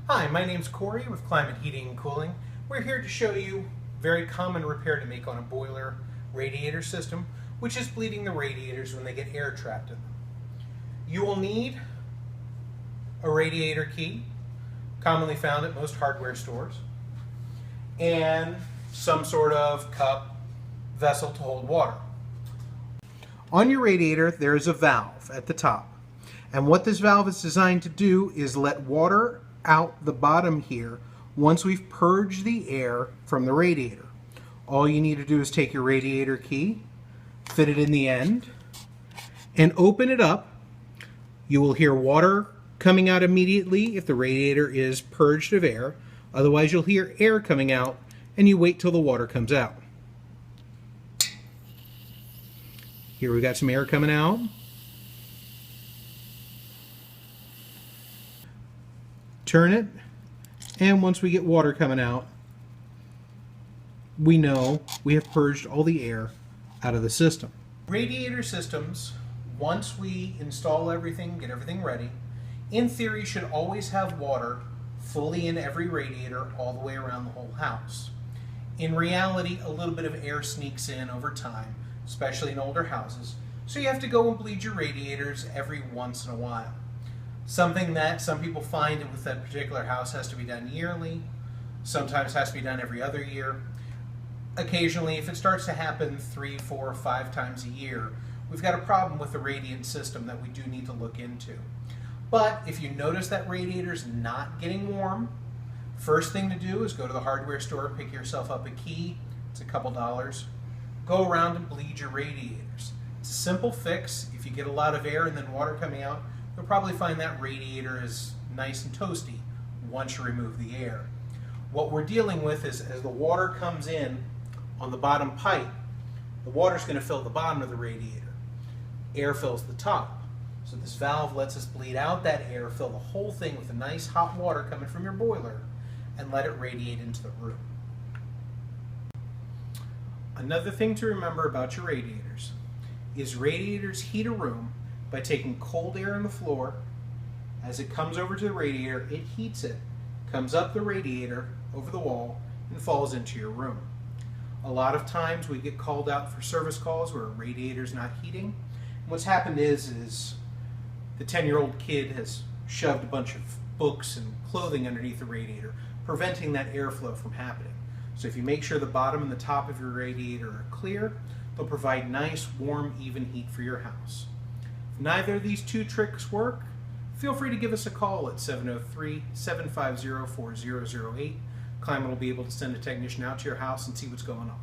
Hi, my name's Corey with Climate Heating and Cooling. We're here to show you a very common repair to make on a boiler radiator system, which is bleeding the radiators when they get air trapped in them. You will need a radiator key, commonly found at most hardware stores, and some sort of cup, vessel to hold water. On your radiator, there is a valve at the top. And what this valve is designed to do is let water out the bottom here once we've purged the air from the radiator. All you need to do is take your radiator key, fit it in the end, and open it up. You will hear water coming out immediately if the radiator is purged of air. Otherwise, you'll hear air coming out, and you wait till the water comes out. Here we got some air coming out. Turn it, and once we get water coming out, we know we have purged all the air out of the system. Radiator systems, once we install everything, get everything ready, in theory should always have water fully in every radiator all the way around the whole house. In reality, a little bit of air sneaks in over time, especially in older houses, so you have to go and bleed your radiators every once in a while. Something that some people find with that particular house has to be done yearly, sometimes has to be done every other year. Occasionally, if it starts to happen 3, 4, 5 times a year, we've got a problem with the radiant system that we do need to look into. But if you notice that radiator's not getting warm, first thing to do is go to the hardware store, pick yourself up a key, it's a couple dollars, go around and bleed your radiators. It's a simple fix. If you get a lot of air and then water coming out, you'll probably find that radiator is nice and toasty once you remove the air. What we're dealing with is as the water comes in on the bottom pipe, the water's going to fill the bottom of the radiator. Air fills the top. So this valve lets us bleed out that air, fill the whole thing with a nice hot water coming from your boiler, and let it radiate into the room. Another thing to remember about your radiators is radiators heat a room by taking cold air on the floor. As it comes over to the radiator, it heats it, comes up the radiator over the wall, and falls into your room. A lot of times we get called out for service calls where a radiator's not heating. And what's happened is the 10-year-old kid has shoved a bunch of books and clothing underneath the radiator, preventing that airflow from happening. So if you make sure the bottom and the top of your radiator are clear, they'll provide nice, warm, even heat for your house. If neither of these two tricks work, feel free to give us a call at 703-750-4008. Climate will be able to send a technician out to your house and see what's going on.